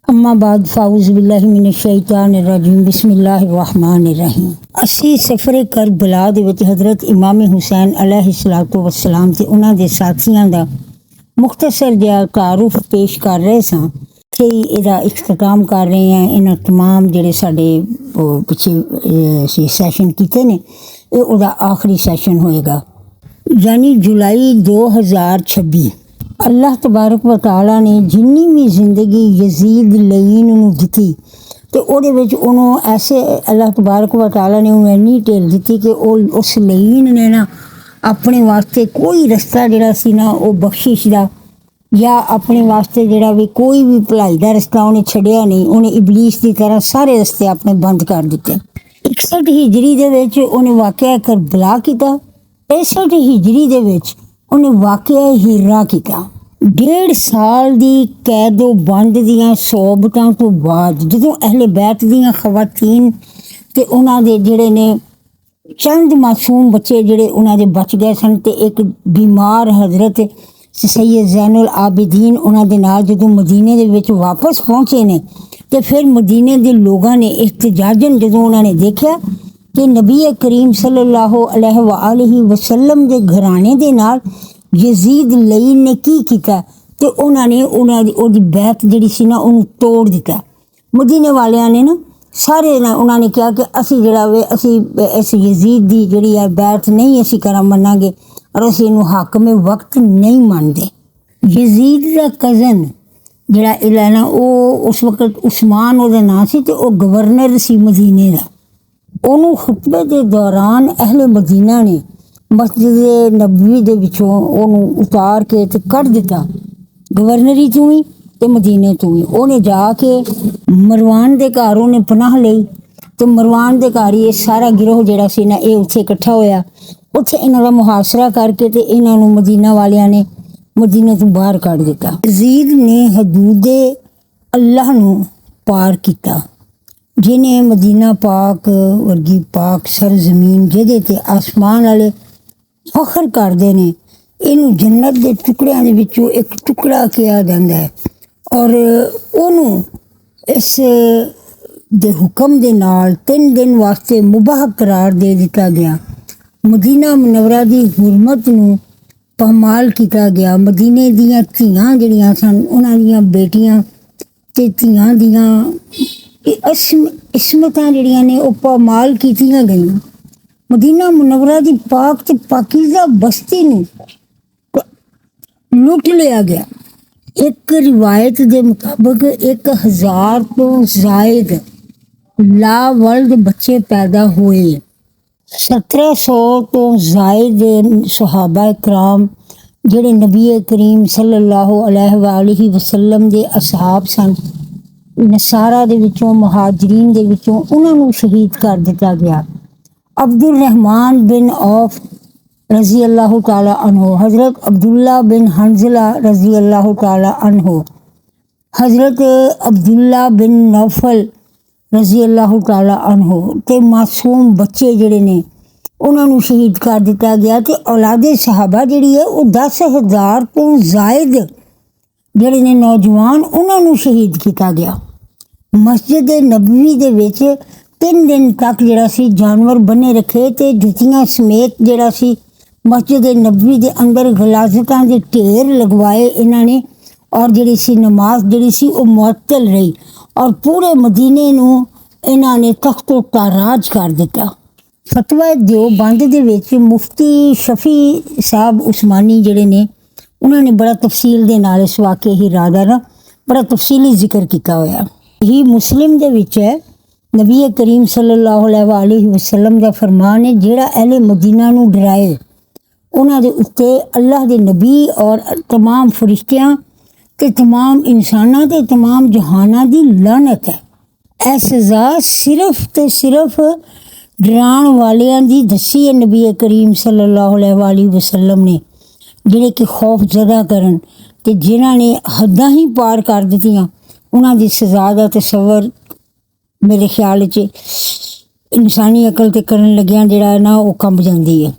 अम्मा बाद फ़ाउज़ बिल्लाहि मिनश शैतानिर रजीम बिस्मिल्लाहिर रहमानिर रहीम। असी सफ़रे करबला दे विच हज़रत इमाम हुसैन अलैहिस्सलातु वस्सलाम ते उन्हां दे साथियां दा मुख्तसर जिहा तारुफ पेश कर रहे सां ते इहदा इख्तिताम कर रहे हैं। इन्हां तमाम जिहड़े साडे पिछे सैशन कीते ने ये उहदा आखिरी सैशन होएगा, यानी जुलाई 2026। अल्लाह तबारक व तआला ने जिन्नी भी जिंदगी यजीद लईन नूं दित्ती ते ओहदे विच उन्होंने ऐसे अल्लाह तबारक व तआला ने उन्हें इन्नी ढेल दित्ती कि उस लईन ने ना अपने वास्ते कोई रस्ता जिहड़ा सी ना वो बख्शिश दा या अपने वास्ते जिहड़ा भी कोई भी भलाई दा रस्ता उन्हें छड्डिया नहीं। उन्हें इबलीस की तरह सारे रस्ते अपने बंद कर दिते। 61 हिजरी दे विच उन्हें वाकया करबला कीता। 63 हिजरी दे विच उन्हें वाकया हीरा कीता। 1.5 साल दी कैदो बंद दियां सोबतां तो बाद जदों अहले बैत दियां खवातीन ते उन्हां दे जिहड़े ने चंद मासूम बच्चे जिहड़े उन्हां दे बच गए सन ते एक बीमार हज़रत सैयद ज़ैनुल आबिदीन उन्हां दे नाल जदों मदीने दे विच वापस पहुंचे ने ते फिर मदीने दे लोगां ने इhtजाजन जदों उन्हां ने देखिया कि नबी करीम सल्लल्लाहु अलैहि वसल्लम दे घराने दे नाल यजीद लईन ने की कीता ते उन्होंने उन्होंने बैत जिहड़ी सी ना उन्होंने तोड़ दिता। मदीने वालियां ने ना सारे ना उन्होंने कहा कि असी जिहड़ा वे असी इस यजीद दी जिहड़ी है बैत नहीं असी करा मनांगे और असी इहनूं हाकमे वक्त नहीं मानते। यजीद दा कज़न जिहड़ा इला ना वो उस वक्त उस्मान उहदा नाम सी ते वो गवर्नर सी मदीने दा। उन्होंने खुतबे के दौरान अहले मदीना ने मस्जिद नबवी दे विचों उन्होंने उतार के ते कढ़ दिता, गवर्नरी तू ही ते मदीने तू ही। उन्हें जाके मरवान दे घर उन्हें पनाह लई तो मरवान दे घर ये सारा गिरोह जिहड़ा सी ना ये उत्थे इकट्ठा होया। उत्थे इन्हां दा मुहासरा करके ते इन्हां नूं मदीना वालियां ने मदीने तो बाहर कढ़ दिता। यजीद ने हदूदे अल्लाह नूं पार किया, जिन्हें मदीना पाक वर्गी पाक सरजमीन जिहदे ते आसमान वाले फखर करते हैं इनू जन्नत के टुकड़ियां दे विचों एक टुकड़ा किया जाता है और उन्होंने इस दे हुक्म दे नाल 3 दिन वास्ते मुबाह करार दे दिता गया। मदीना मुनव्वरा दी हुरमत नूं पामाल किया गया। मदीने दियां धीआं जिहड़ियां सन उन्हां दियां बेटियां ते धीआं दियां इसमतां जिहड़ियां ने वो पामाल कीतियां गईयां। मदीना मुनव्वरा दी पाक ते पाकीज़ा बस्ती नूं लुट लिया गया। एक रिवायत के मुताबिक 1000 तो जायद लावल्द बच्चे पैदा हुए। 1700 तो जायद सहाबा कराम जिहड़े नबी करीम सल्लल्लाहु अलैहि वसल्लम दे असहाब सन नसारा दे विचों मुहाजिरीन दे विचों उन्हां नूं शहीद कर दिता गया। अब्दुल रहमान बिन औफ रजी अल्लाह ताला अन्हो, हज़रत अब्दुल्ला बिन हंजला रजी अल्लाह ताला अन्हो, हज़रत अब्दुल्ला बिन नौफल रजी अल्लाह ताला अन्हो ते मासूम बच्चे जिहड़े ने उन्होंने शहीद कर दिता गया। तो औलादे सहाबा जिहड़ी है वो 10,000 तो जायद जिहड़े ने नौजवान उन्होंने शहीद किया गया। मस्जिद नबवी दे विच 3 दिन तक जिहड़ा सी जानवर बने रखे ते जुतियां समेत जिहड़ा सी मस्जिद नबवी दे अंदर गलाजतां दे ढेर लगवाए इन्हां ने और जिहड़ी सी नमाज जिहड़ी सी वो मुअत्तल रही और पूरे मदीने नूं इन्हां ने तख्तो ताराज कर दिता। फतवा देवबंद दे विच मुफ्ती शफी साहब उस्मानी जिहड़े ने उन्होंने बड़ा तफसील दे नाल इस वाक़े हीरा दा ना बड़ा तफसीली जिक्र किया होया। ही मुस्लिम दे विच है नबी करीम सल्लल्लाहु अलैहि वसल्लम दा फरमान है जिहड़ा अहले मदीना नूं डराए उन्हां दे उत्ते अल्लाह दे नबी और तमाम फरिश्तियां ते तमाम इंसानां ते तमाम जहानां दी लानत है। ऐ सज़ा सिर्फ ते सिर्फ डराण वालियां दी दसी है नबी करीम सल्लल्लाहु अलैहि वसल्लम ने जिहड़े कि खौफ ज़दा करन ते जिन्हां ने हद्दां ही पार कर दित्तियां उन्हां दी सज़ा दा तसव्वुर मेरे ख्याल च इंसानी अकल ते करन लग्गियां जिहड़ा ना वो कंब जांदी है।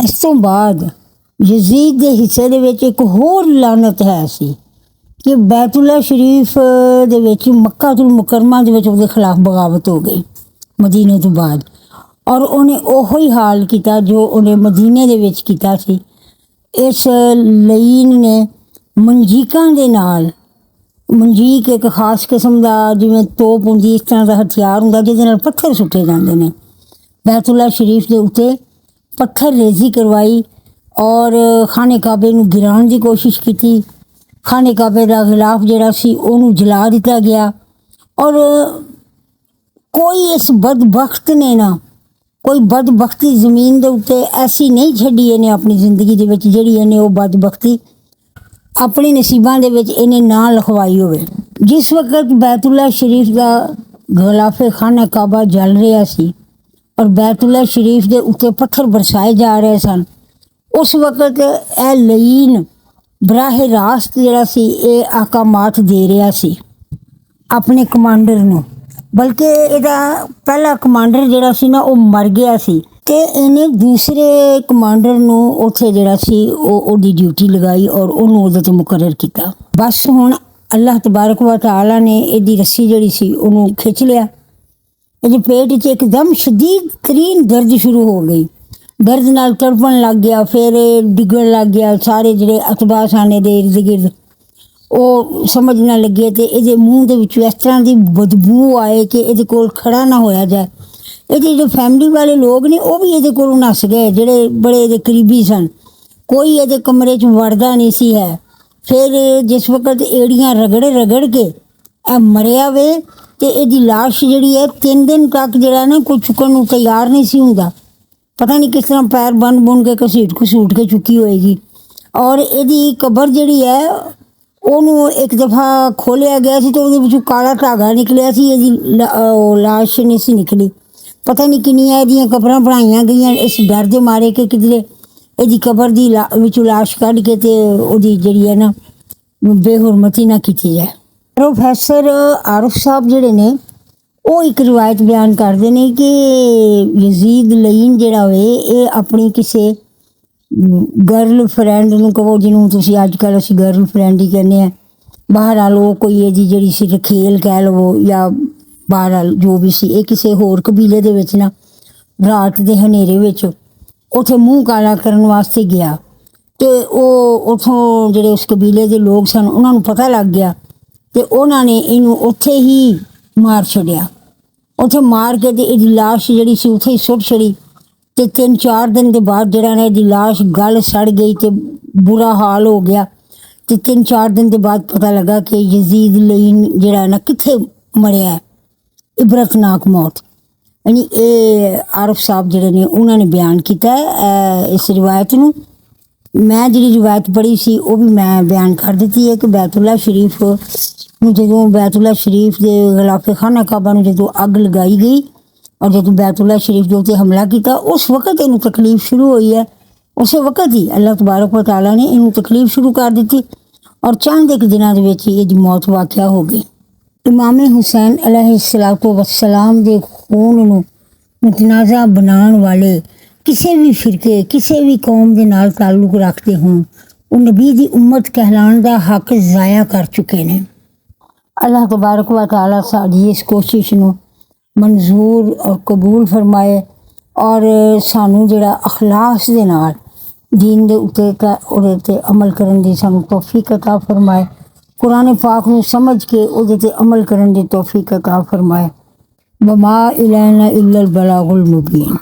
इस तो बाद यजीद दे हिस्से दे विच एक होर लानत है सी ਕਿ ਬੈਤੁੱਲਾ ਸ਼ਰੀਫ ਦੇ ਵਿੱਚ ਮੱਕਾਤੁਲ ਮੁਕਰਮਾ ਦੇ ਵਿੱਚ ਉਹਦੇ ਖਿਲਾਫ ਬਗਾਵਤ ਹੋ ਗਈ ਮਦੀਨੇ ਤੋਂ ਬਾਅਦ, ਔਰ ਉਹਨੇ ਉਹੋ ਹੀ ਹਾਲ ਕੀਤਾ ਜੋ ਉਹਨੇ ਮਦੀਨੇ ਦੇ ਵਿੱਚ ਕੀਤਾ ਸੀ। ਇਸ ਲਈਨ ਨੇ ਮੰਜੀਕਾਂ ਦੇ ਨਾਲ, ਮੰਜੀਕ ਇੱਕ ਖਾਸ ਕਿਸਮ ਦਾ ਜਿਵੇਂ ਤੋਪ ਹੁੰਦੀ ਇਸ ਤਰ੍ਹਾਂ ਦਾ ਹਥਿਆਰ ਹੁੰਦਾ ਜਿਹਦੇ ਨਾਲ ਪੱਥਰ ਸੁੱਟੇ ਜਾਂਦੇ ਨੇ, ਬੈਤੁੱਲਾ ਸ਼ਰੀਫ ਦੇ ਉੱਤੇ ਪੱਥਰ ਰੇਜ਼ੀ ਕਰਵਾਈ ਔਰ ਖਾਨੇ ਕਾਬੇ ਨੂੰ ਗਿਰਾਉਣ ਦੀ ਕੋਸ਼ਿਸ਼ ਕੀਤੀ। ਖਾਨੇ ਕਾਬੇ ਦਾ ਖਿਲਾਫ ਜਿਹੜਾ ਸੀ ਉਹਨੂੰ ਜਲਾ ਦਿੱਤਾ ਗਿਆ। ਔਰ ਕੋਈ ਇਸ ਬਦਬਖਤ ਨੇ ਨਾ, ਕੋਈ ਬਦਬਖਤੀ ਜ਼ਮੀਨ ਦੇ ਉੱਤੇ ਐਸੀ ਨਹੀਂ ਛੱਡੀ ਇਹਨੇ ਆਪਣੀ ਜ਼ਿੰਦਗੀ ਦੇ ਵਿੱਚ ਜਿਹੜੀ ਇਹਨੇ ਉਹ ਬਦਬਖਤੀ ਆਪਣੇ ਨਸੀਬਾਂ ਦੇ ਵਿੱਚ ਇਹਨੇ ਨਾ ਲਿਖਵਾਈ ਹੋਵੇ। ਜਿਸ ਵਕਤ ਬੈਤੁੱਲਾ ਸ਼ਰੀਫ ਦਾ ਗਲਾਫੇ ਖਾਨਾ ਕਾਬਾ ਜਲ ਰਿਹਾ ਸੀ ਔਰ ਬੈਤੁੱਲਾ ਸ਼ਰੀਫ ਦੇ ਉੱਤੇ ਪੱਥਰ ਬਰਸਾਏ ਜਾ ਰਹੇ ਸਨ, ਉਸ ਵਕਤ ਇਹ ਲਈਨ ਬਰਾਹ ਰਾਸਤ ਜਿਹੜਾ ਸੀ ਇਹ ਅਹਿਕਾਮਾਤ ਦੇ ਰਿਹਾ ਸੀ ਆਪਣੇ ਕਮਾਂਡਰ ਨੂੰ। ਬਲਕਿ ਇਹਦਾ ਪਹਿਲਾ ਕਮਾਂਡਰ ਜਿਹੜਾ ਸੀ ਨਾ ਉਹ ਮਰ ਗਿਆ ਸੀ ਤੇ ਇਹਨੇ ਦੂਸਰੇ ਕਮਾਂਡਰ ਨੂੰ ਉੱਥੇ ਜਿਹੜਾ ਸੀ ਉਹਦੀ ਡਿਊਟੀ ਲਗਾਈ ਔਰ ਉਹਨੂੰ ਉਹਦੇ 'ਤੇ ਮੁਕਰਰ ਕੀਤਾ। ਬਸ ਹੁਣ ਅੱਲਾਹ ਤਬਾਰਕ व तआला ਨੇ ਇਹਦੀ ਰੱਸੀ ਜਿਹੜੀ ਸੀ ਉਹਨੂੰ ਖਿੱਚ ਲਿਆ। ਇਹਦੇ ਪੇਟ 'ਚ ਇੱਕਦਮ ਸ਼ਦੀਦ ਤਰੀਨ ਦਰਦ ਸ਼ੁਰੂ ਹੋ ਗਈ, ਦਰਦ ਨਾਲ ਤੜਫਣ ਲੱਗ ਗਿਆ, ਫਿਰ ਡਿੱਗਣ ਲੱਗ ਗਿਆ। ਸਾਰੇ ਜਿਹੜੇ ਅਤਬਾ ਸਾਨੇ ਦੇ ਇਰਦ ਗਿਰਦ ਉਹ ਸਮਝ ਨਾ ਲੱਗੇ ਤੇ ਇਹਦੇ ਮੂੰਹ ਦੇ ਵਿੱਚੋਂ ਇਸ ਤਰ੍ਹਾਂ ਦੀ ਬਦਬੂ ਆਏ ਕਿ ਇਹਦੇ ਕੋਲ ਖੜਾ ਨਾ ਹੋਇਆ ਜਾਏ। ਇਹਦੇ ਜਿਹੜੇ ਫੈਮਿਲੀ ਵਾਲੇ ਲੋਕ ਨੇ ਉਹ ਵੀ ਇਹਦੇ ਕੋਲੋਂ ਨੱਸ ਗਏ, ਜਿਹੜੇ ਬੜੇ ਇਹਦੇ ਕਰੀਬੀ ਸਨ। ਕੋਈ ਇਹਦੇ ਕਮਰੇ 'ਚ ਵੜਦਾ ਨਹੀਂ ਸੀ ਹੈ। ਫਿਰ ਜਿਸ ਵਕਤ ਏੜੀਆਂ ਰਗੜ ਕੇ ਇਹ ਮਰਿਆ ਵੇ ਤੇ ਇਹਦੀ ਲਾਸ਼ ਜਿਹੜੀ ਹੈ 3 ਦਿਨ ਤੱਕ ਜਿਹੜਾ ਨਾ ਕੋਈ ਚੁੱਕਣ ਨੂੰ ਤਿਆਰ ਨਹੀਂ ਸੀ ਹੁੰਦਾ। ਪਤਾ ਨਹੀਂ ਕਿਸ ਤਰ੍ਹਾਂ ਪੈਰ ਬਣ ਕੇ ਘਸੀਟ ਕੇ ਚੁੱਕੀ ਹੋਏਗੀ। ਔਰ ਇਹਦੀ ਕਬਰ ਜਿਹੜੀ ਹੈ ਉਹਨੂੰ ਇੱਕ ਦਫਾ ਖੋਲ੍ਹਿਆ ਗਿਆ ਸੀ ਤੇ ਉਹਦੇ ਵਿੱਚੋਂ ਕਾਲਾ ਧਾਗਾ ਨਿਕਲਿਆ ਸੀ, ਇਹਦੀ ਲਾਸ਼ ਨਹੀਂ ਸੀ ਨਿਕਲੀ। ਪਤਾ ਨਹੀਂ ਕਿੰਨੀਆਂ ਇਹਦੀਆਂ ਕਬਰਾਂ ਬਣਾਈਆਂ ਗਈਆਂ ਇਸ ਡਰ ਦੇ ਮਾਰੇ ਕਿ ਕਿਧਰੇ ਇਹਦੀ ਕਬਰ ਦੀ ਵਿੱਚੋਂ ਲਾਸ਼ ਕੱਢ ਕੇ ਤੇ ਉਹਦੀ ਜਿਹੜੀ ਹੈ ਨਾ ਬੇਹੁਰਮਤੀ ਨਾ ਕੀਤੀ ਜਾਏ। ਪ੍ਰੋਫੈਸਰ ਆਰਿਫ ਸਾਹਿਬ ਜਿਹੜੇ ਨੇ ਉਹ ਇੱਕ ਰਿਵਾਇਤ ਬਿਆਨ ਕਰਦੇ ਨੇ ਕਿ ਯਜ਼ੀਦ ਲਈਨ ਜਿਹੜਾ ਵੇ ਇਹ ਆਪਣੀ ਕਿਸੇ ਗਰਲ ਫਰੈਂਡ ਨੂੰ ਕਹੋ, ਜਿਹਨੂੰ ਤੁਸੀਂ ਅੱਜ ਕੱਲ੍ਹ ਅਸੀਂ ਗਰਲ ਫਰੈਂਡ ਹੀ ਕਹਿੰਦੇ ਹਾਂ, ਬਹਰਹਾਲ ਉਹ ਕੋਈ ਇਹਦੀ ਜਿਹੜੀ ਸੀ ਰਖੇਲ ਕਹਿ ਲਵੋ ਜਾਂ ਬਹਰਹਾਲ ਜੋ ਵੀ ਸੀ, ਇਹ ਕਿਸੇ ਹੋਰ ਕਬੀਲੇ ਦੇ ਵਿੱਚ ਨਾ ਰਾਤ ਦੇ ਹਨੇਰੇ ਵਿੱਚ ਉੱਥੇ ਮੂੰਹ ਕਾਲਾ ਕਰਨ ਵਾਸਤੇ ਗਿਆ ਤੇ ਉਹ ਉੱਥੋਂ ਜਿਹੜੇ ਉਸ ਕਬੀਲੇ ਦੇ ਲੋਕ ਸਨ ਉਹਨਾਂ ਨੂੰ ਪਤਾ ਲੱਗ ਗਿਆ ਤੇ ਉਹਨਾਂ ਨੇ ਇਹਨੂੰ ਉੱਥੇ ਹੀ ਮਾਰ ਛੱਡਿਆ। ਉੱਥੇ ਮਾਰ ਕੇ ਤੇ ਇਹਦੀ ਲਾਸ਼ ਜਿਹੜੀ ਸੀ ਉੱਥੇ ਹੀ ਸੁੱਟ ਛੜੀ ਤੇ 3-4 ਦਿਨ ਦੇ ਬਾਅਦ ਜਿਹੜਾ ਨਾ ਇਹਦੀ ਲਾਸ਼ ਗਲ ਸੜ ਗਈ ਤੇ ਬੁਰਾ ਹਾਲ ਹੋ ਗਿਆ। ਤੇ 3-4 ਦਿਨ ਦੇ ਬਾਅਦ ਪਤਾ ਲੱਗਾ ਕਿ ਯਜ਼ੀਦ ਲਈਨ ਜਿਹੜਾ ਨਾ ਕਿੱਥੇ ਮਰਿਆ, ਇਬਰਤਨਾਕ ਮੌਤ। ਯਾਨੀ ਇਹ ਆਰਿਫ ਸਾਹਿਬ ਜਿਹੜੇ ਨੇ ਉਹਨਾਂ ਨੇ ਬਿਆਨ ਕੀਤਾ ਇਸ ਰਿਵਾਇਤ ਨੂੰ। ਮੈਂ ਜਿਹੜੀ ਰਿਵਾਇਤ ਪੜ੍ਹੀ ਸੀ ਉਹ ਵੀ ਮੈਂ ਬਿਆਨ ਕਰ ਦਿੱਤੀ ਹੈ ਕਿ ਬੈਤੁੱਲਾ ਸ਼ਰੀਫ ਨੂੰ ਜਦੋਂ ਬੈਤੁੱਲਾ ਸ਼ਰੀਫ ਦੇ ਗਲਾਫੇ ਖਾਨਾ ਕਾਬਾ ਨੂੰ ਜਦੋਂ ਅੱਗ ਲਗਾਈ ਗਈ ਔਰ ਜਦੋਂ ਬੈਤੁੱਲਾ ਸ਼ਰੀਫ ਦੇ ਉੱਤੇ ਹਮਲਾ ਕੀਤਾ ਉਸ ਵਕਤ ਇਹਨੂੰ ਤਕਲੀਫ ਸ਼ੁਰੂ ਹੋਈ ਹੈ। ਉਸੇ ਵਕਤ ਹੀ ਅੱਲਾਹ ਤਬਾਰਕ व तआला ਨੇ ਇਹਨੂੰ ਤਕਲੀਫ ਸ਼ੁਰੂ ਕਰ ਦਿੱਤੀ ਔਰ ਚੰਦ ਇੱਕ ਦਿਨਾਂ ਦੇ ਵਿੱਚ ਹੀ ਇਹਦੀ ਮੌਤ ਵਾਕਿਆ ਹੋ ਗਈ। ਇਮਾਮ ਹੁਸੈਨ अलैहिस्सलातु वस्सलाम ਦੇ ਖੂਨ ਨੂੰ ਮੁਤਨਾਜ਼ਾ ਬਣਾਉਣ ਵਾਲੇ ਕਿਸੇ ਵੀ ਫਿਰਕੇ ਕਿਸੇ ਵੀ ਕੌਮ ਦੇ ਨਾਲ ਤਾਲੁਕ ਰੱਖਦੇ ਹੋਣ ਉਹ ਨਬੀ ਦੀ ਉਮਤ ਕਹਿਲਾਉਣ ਦਾ ਹੱਕ ਜ਼ਾਇਆ ਕਰ ਚੁੱਕੇ ਨੇ। ਅੱਲਾਹ ਤਬਾਰਕ व तआला ਸਾਡੀ ਇਸ ਕੋਸ਼ਿਸ਼ ਨੂੰ ਮਨਜ਼ੂਰ ਔਰ ਕਬੂਲ ਫਰਮਾਏ ਔਰ ਸਾਨੂੰ ਜਿਹੜਾ ਅਖਲਾਸ ਦੇ ਨਾਲ दीन दे उत्ते ਉਹਦੇ 'ਤੇ ਅਮਲ ਕਰਨ ਦੀ ਸਾਨੂੰ ਤੌਫੀਕ ਅਤਾ ਫਰਮਾਏ। ਕੁਰਾਨ ਪਾਕ ਨੂੰ ਸਮਝ ਕੇ ਉਹਦੇ 'ਤੇ ਅਮਲ ਕਰਨ ਦੀ ਤੌਫੀਕ ਅਤਾ ਫਰਮਾਏ। ਵਮਾ ਇਲੈਨਾ ਇल्लल बलागुल मुबीन।